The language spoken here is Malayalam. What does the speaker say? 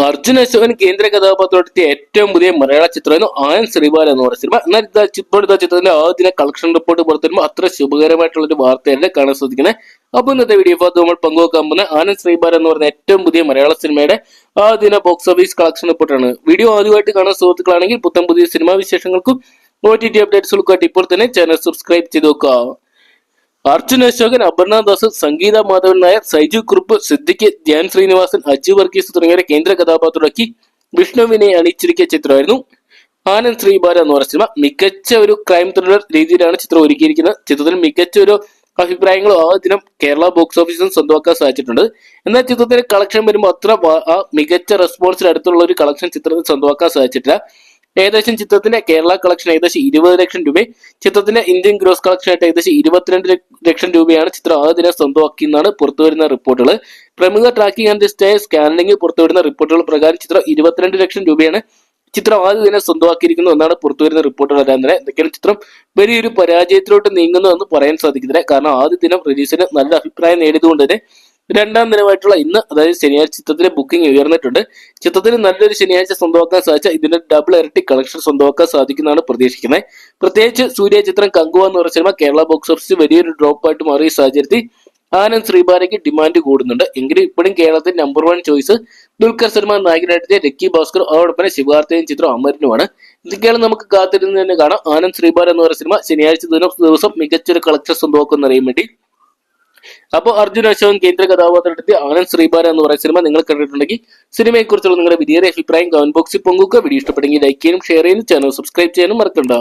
അർജുൻ അശോകൻ കേന്ദ്ര കഥാപാത്രത്തെ ഏറ്റവും പുതിയ മലയാള ചിത്രമായിരുന്നു ആനന്ദ് ശ്രീബാല എന്ന് പറയുന്ന സിനിമ. എന്നാൽ ഇപ്പോഴത്തെ ചിത്രത്തിന്റെ ആദ്യ കളക്ഷൻ റിപ്പോർട്ട് പുറത്തുവരുമ്പോൾ അത്ര ശുഭകരമായിട്ടുള്ള ഒരു വാർത്തയല്ല കാണാൻ സാധിക്കുന്നത്. അപ്പൊ ഇന്നത്തെ വീഡിയോ നമ്മൾ പങ്കുവെക്കാൻ പോകുന്ന ആനന്ദ് ശ്രീബാല എന്ന് പറയുന്ന ഏറ്റവും പുതിയ മലയാള സിനിമയുടെ ആദ്യ ബോക്സ് ഓഫീസ് കളക്ഷൻ റിപ്പോർട്ടാണ്. വീഡിയോ ആദ്യമായിട്ട് കാണുന്ന സുഹൃത്തുക്കളാണെങ്കിൽ പുത്തൻ പുതിയ സിനിമാ വിശേഷങ്ങൾക്കും OTT അപ്ഡേറ്റ്സുകൾക്കായിട്ട് ഇപ്പോൾ തന്നെ ചാനൽ സബ്സ്ക്രൈബ് ചെയ്ത് നോക്കുക. അർജുൻ അശോകൻ, അപർണ ദാസ്, സംഗീത മാധവൻ നായർ, സൈജു കുറുപ്പ്, സിദ്ദിഖ്, ധ്യാൻ ശ്രീനിവാസൻ, അജു വർഗീസ് തുടങ്ങിയവരെ കേന്ദ്ര കഥാപാത്രമാക്കി വിഷ്ണുവിനെ അണിയിച്ചിരിക്കിയ ചിത്രമായിരുന്നു ആനന്ദ് ശ്രീബാല എന്ന് പറയുന്ന സിനിമ. മികച്ച ഒരു ക്രൈം ത്രില്ലർ രീതിയിലാണ് ചിത്രം ഒരുക്കിയിരിക്കുന്നത്. ചിത്രത്തിൽ മികച്ച ഒരു അഭിപ്രായങ്ങളും ആ ദിനം കേരള ബോക്സ് ഓഫീസും സ്വന്തമാക്കാൻ സാധിച്ചിട്ടുണ്ട്. എന്നാൽ ചിത്രത്തിന്റെ കളക്ഷൻ വരുമ്പോൾ അത്ര മികച്ച റെസ്പോൺസിന് അടുത്തുള്ള ഒരു കളക്ഷൻ ചിത്രത്തിൽ സ്വന്തമാക്കാൻ സാധിച്ചിട്ടില്ല. ഏകദേശം ചിത്രത്തിന്റെ കേരള കളക്ഷൻ ഏകദേശം 20 ലക്ഷം രൂപയും ചിത്രത്തിന്റെ ഇന്ത്യൻ ഗ്രോസ് കളക്ഷൻ ആയിട്ട് ഏകദേശം 22 ലക്ഷം രൂപയാണ് ചിത്രം ആദ്യ ദിനം സ്വന്തമാക്കിയെന്നാണ് പുറത്തുവരുന്ന റിപ്പോർട്ടുകൾ. പ്രമുഖ ട്രാക്കിംഗ് ആൻഡ് സ്കാനിംഗ് പുറത്തുവരുന്ന റിപ്പോർട്ടുകൾ പ്രകാരം ചിത്രം 22 ലക്ഷം രൂപയാണ് ചിത്രം ആദ്യ ദിനം സ്വന്തമാക്കിയിരിക്കുന്നു എന്നാണ് പുറത്തുവരുന്ന റിപ്പോർട്ടുകൾ എല്ലാം തന്നെ. എന്തൊക്കെയാണ് ചിത്രം വലിയൊരു പരാജയത്തിലോട്ട് നീങ്ങുന്നു എന്ന് പറയാൻ സാധിക്കുന്നില്ല. കാരണം ആദ്യ ദിനം റിലീസിന് നല്ല അഭിപ്രായം നേടിയതുകൊണ്ട് തന്നെ രണ്ടാം ദിനമായിട്ടുള്ള ഇന്ന്, അതായത് ശനിയാഴ്ച, ചിത്രത്തിന്റെ ബുക്കിംഗ് ഉയർന്നിട്ടുണ്ട്. ചിത്രത്തിന് നല്ലൊരു ശനിയാഴ്ച സ്വന്തമാക്കാൻ സാധിച്ച ഇതിന്റെ ഡബിൾ ഇരട്ടി കളക്ഷൻ സ്വന്തമാക്കാൻ സാധിക്കുന്നതാണ് പ്രതീക്ഷിക്കുന്നത്. പ്രത്യേകിച്ച് സൂര്യ ചിത്രം കങ്കുവ എന്ന് പറഞ്ഞ സിനിമ കേരള ബോക്സ് ഓഫീസിൽ വലിയൊരു ഡ്രോപ്പ് ആയിട്ട് മാറിയ സാഹചര്യത്തിൽ ആനന്ദ് ശ്രീബാലയ്ക്ക് ഡിമാൻഡ് കൂടുന്നുണ്ട്. എങ്കിലും ഇപ്പോഴും കേരളത്തിൽ നമ്പർ 1 ചോയ്സ് ദുൽഖർ സൽമാൻ നായകനായിട്ട് ലക്കി ഭാസ്കർ, അതോടൊപ്പം ശിവാർത്തയും ചിത്രം അമരനുമാണ്. ഇതൊക്കെയാണ് നമുക്ക് കാത്തിരുന്ന് തന്നെ കാണാം. ആനന്ദ് ശ്രീബാല എന്ന് പറയുന്ന സിനിമ ശനിയാഴ്ച ദിവസം മികച്ചൊരു കളക്ഷൻ സ്വന്തമാക്കുന്ന അറിയാൻ വേണ്ടി. അപ്പോൾ അർജുൻ അശോകൻ കേന്ദ്ര കഥാപാത്രത്തിൽ ആനന്ദ് ശ്രീബാല എന്ന് പറയുന്ന സിനിമ നിങ്ങൾ കണ്ടിട്ടുണ്ടെങ്കിൽ സിനിമയെ കുറിച്ചുള്ള നിങ്ങളുടെ വലിയ അഭിപ്രായം കമന്റ് ബോക്സിൽ പങ്കുവെക്കുക. വീഡിയോ ഇഷ്ടപ്പെട്ടെങ്കിൽ ലൈക്ക് ചെയ്യാനും ഷെയർ ചെയ്യാനും ചാനൽ സബ്സ്ക്രൈബ് ചെയ്യാനും മറക്കണ്ട.